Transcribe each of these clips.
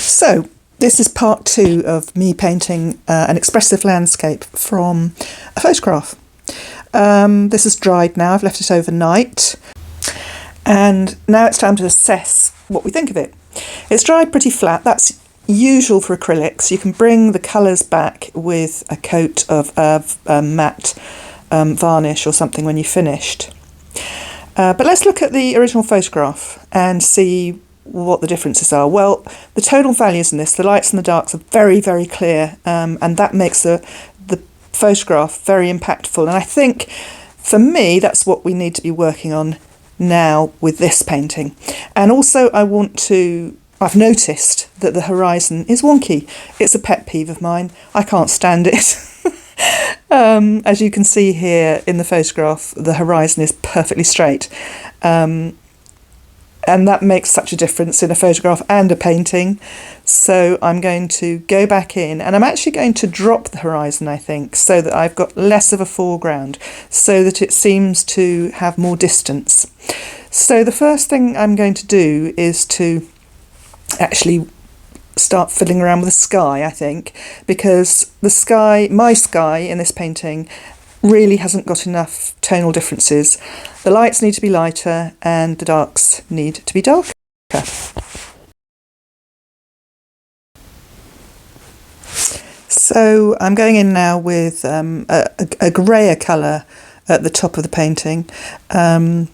So this is part 2 of me painting an expressive landscape from a photograph. This is dried now, I've left it overnight, and now it's time to assess what we think of it. It's dried pretty flat. That's usual for acrylics. You can bring the colours back with a coat of matte varnish or something when you've finished. But let's look at the original photograph and see what the differences are. Well, the tonal values in this, the lights and the darks, are very, very clear, and that makes the photograph very impactful. And I think, for me, that's what we need to be working on now with this painting. And also I've noticed that the horizon is wonky. It's a pet peeve of mine. I can't stand it. As you can see here in the photograph, the horizon is perfectly straight. And that makes such a difference in a photograph and a painting. So I'm going to go back in, and I'm actually going to drop the horizon, I think, so that I've got less of a foreground, so that it seems to have more distance. So the first thing I'm going to do is to actually start fiddling around with the sky, I think, because the sky, my sky in this painting, really hasn't got enough tonal differences. The lights need to be lighter and the darks need to be darker. So I'm going in now with a greyer colour at the top of the painting, and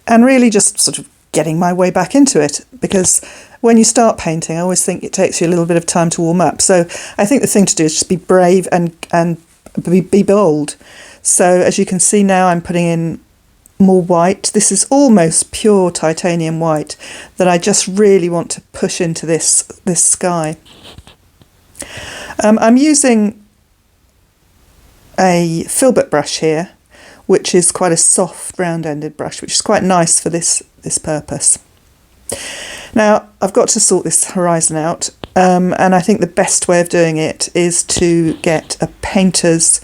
really just sort of getting my way back into it, because when you start painting, I always think it takes you a little bit of time to warm up. So I think the thing to do is just be brave and be bold. So as you can see now, I'm putting in more white. This is almost pure titanium white that I just really want to push into this sky. I'm using a filbert brush here, which is quite a soft round-ended brush, which is quite nice for this purpose. Now I've got to sort this horizon out, and I think the best way of doing it is to get a painter's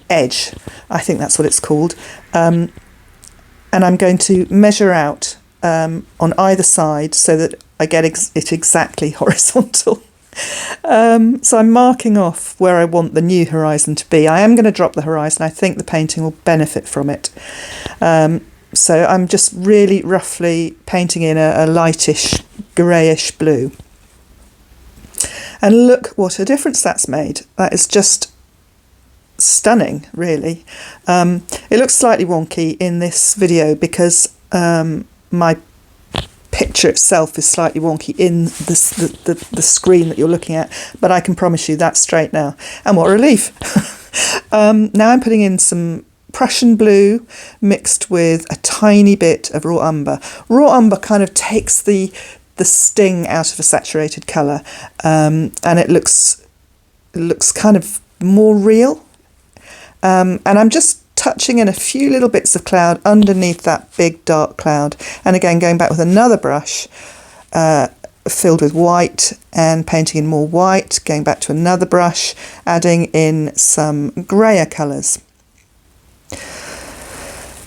edge. I think that's what it's called. And I'm going to measure out on either side so that I get it exactly horizontal. So I'm marking off where I want the new horizon to be. I am going to drop the horizon. I think the painting will benefit from it. So I'm just really roughly painting in a lightish greyish blue. And look what a difference that's made. That is just stunning, really. It looks slightly wonky in this video because my picture itself is slightly wonky in the screen that you're looking at, but I can promise you that's straight now. And what a relief. Now I'm putting in some Prussian blue mixed with a tiny bit of raw umber. Raw umber kind of takes the sting out of a saturated colour, and it looks kind of more real. And I'm just touching in a few little bits of cloud underneath that big dark cloud, and again going back with another brush filled with white and painting in more white, going back to another brush, adding in some greyer colours.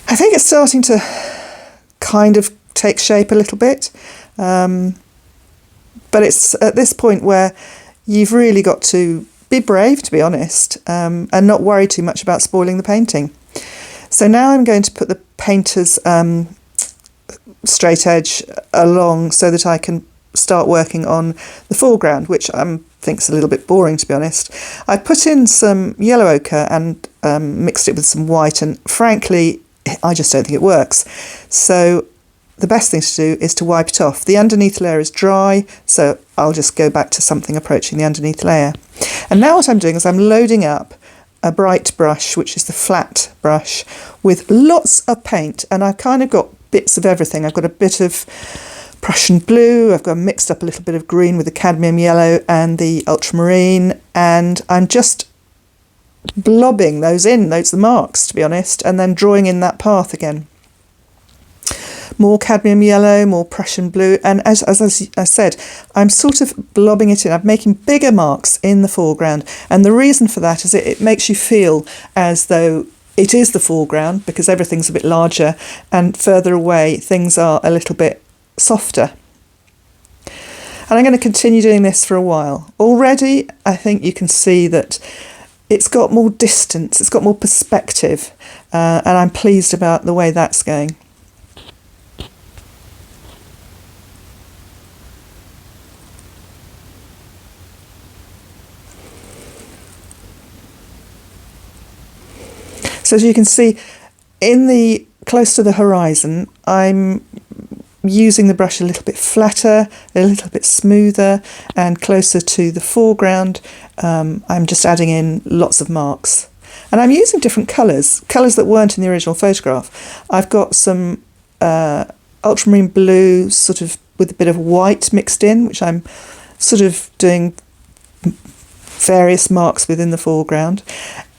I think it's starting to kind of take shape a little bit, but it's at this point where you've really got to be brave, to be honest, and not worry too much about spoiling the painting. So now I'm going to put the painter's straight edge along so that I can start working on the foreground, which I think's a little bit boring, to be honest. I put in some yellow ochre and mixed it with some white, and frankly I just don't think it works. So the best thing to do is to wipe it off. The underneath layer is dry, so I'll just go back to something approaching the underneath layer. And now what I'm doing is I'm loading up a bright brush, which is the flat brush, with lots of paint, and I've kind of got bits of everything. I've got a bit of Prussian blue, I've got mixed up a little bit of green with the cadmium yellow and the ultramarine, and I'm just blobbing those the marks, to be honest, and then drawing in that path again. More cadmium yellow, more Prussian blue, and as I said, I'm sort of blobbing it in. I'm making bigger marks in the foreground, and the reason for that is it makes you feel as though it is the foreground, because everything's a bit larger, and further away things are a little bit softer. And I'm going to continue doing this for a while. Already, I think you can see that it's got more distance, it's got more perspective, and I'm pleased about the way that's going. So as you can see, close to the horizon, I'm using the brush a little bit flatter, a little bit smoother, and closer to the foreground, I'm just adding in lots of marks. And I'm using different colours that weren't in the original photograph. I've got some ultramarine blue, sort of with a bit of white mixed in, which I'm sort of doing various marks within the foreground.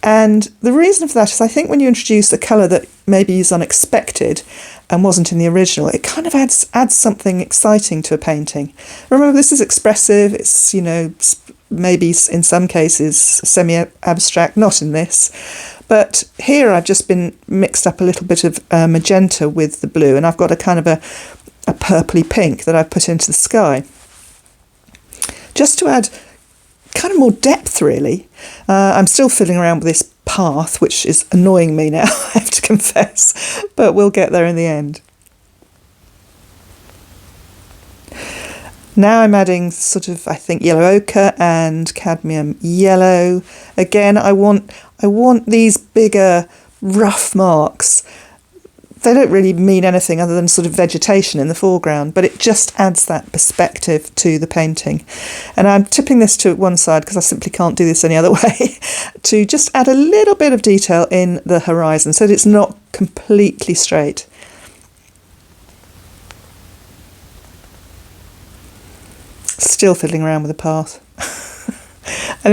And the reason for that is I think when you introduce a colour that maybe is unexpected and wasn't in the original, it kind of adds something exciting to a painting. Remember, this is expressive, it's, you know, maybe in some cases semi-abstract, not in this. But here I've just been mixed up a little bit of magenta with the blue, and I've got a kind of a purpley pink that I've put into the sky. Just to add kind of more depth, really. I'm still fiddling around with this path, which is annoying me now, I have to confess, but we'll get there in the end. Now I'm adding sort of, I think, yellow ochre and cadmium yellow. Again, I want these bigger, rough marks. They don't really mean anything other than sort of vegetation in the foreground, but it just adds that perspective to the painting. And I'm tipping this to one side because I simply can't do this any other way, to just add a little bit of detail in the horizon so that it's not completely straight. Still fiddling around with the path. I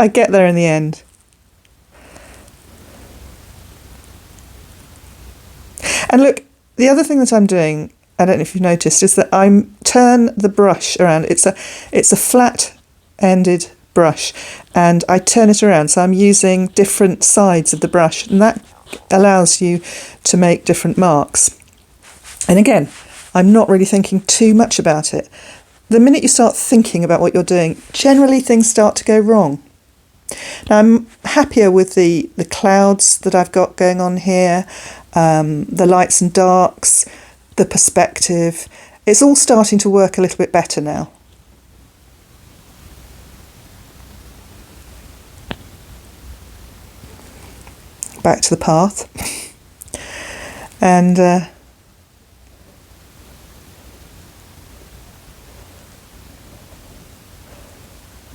get there in the end. And look, the other thing that I'm doing, I don't know if you've noticed, is that I turn the brush around. It's a flat-ended brush, and I turn it around. So I'm using different sides of the brush, and that allows you to make different marks. And again, I'm not really thinking too much about it. The minute you start thinking about what you're doing, generally things start to go wrong. Now I'm happier with the clouds that I've got going on here, the lights and darks, the perspective. It's all starting to work a little bit better now. Back to the path. And I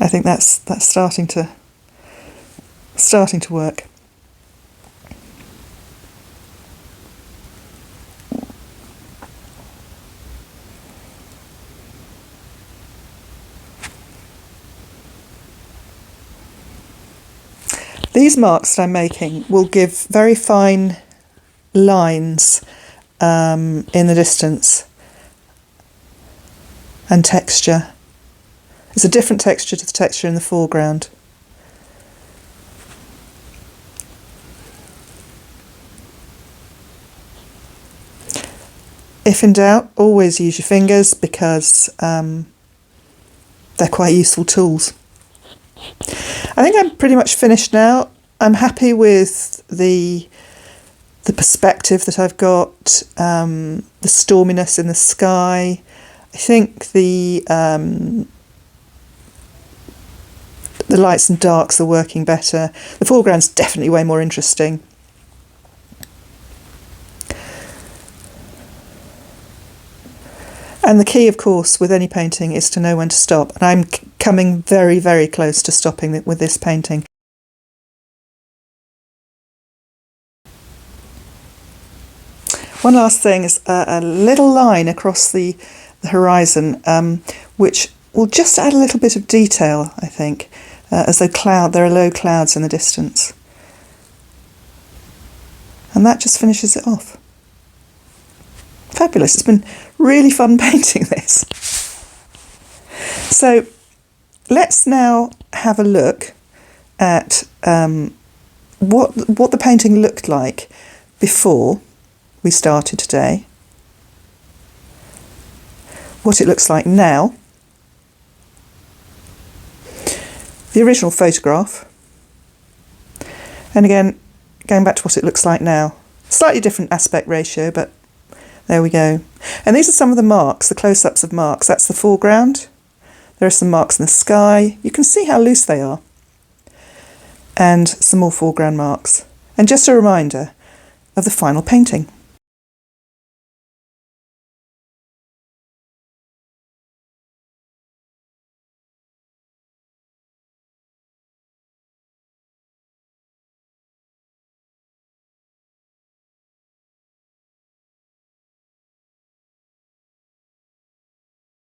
think that's starting to work. These marks that I'm making will give very fine lines in the distance and texture. It's a different texture to the texture in the foreground. If in doubt, always use your fingers because they're quite useful tools. I think I'm pretty much finished now. I'm happy with the perspective that I've got, the storminess in the sky. I think the lights and darks are working better. The foreground's definitely way more interesting. And the key, of course, with any painting is to know when to stop. And I'm coming very, very close to stopping with this painting. One last thing is a little line across the horizon, which will just add a little bit of detail, I think, as though there are low clouds in the distance. And that just finishes it off. Fabulous. It's been really fun painting this. So let's now have a look at what the painting looked like before we started today, what it looks like now, the original photograph, and again going back to what it looks like now. Slightly different aspect ratio, but there we go. And these are some of the marks, the close-ups of marks. That's the foreground. There are some marks in the sky. You can see how loose they are. And some more foreground marks. And just a reminder of the final painting.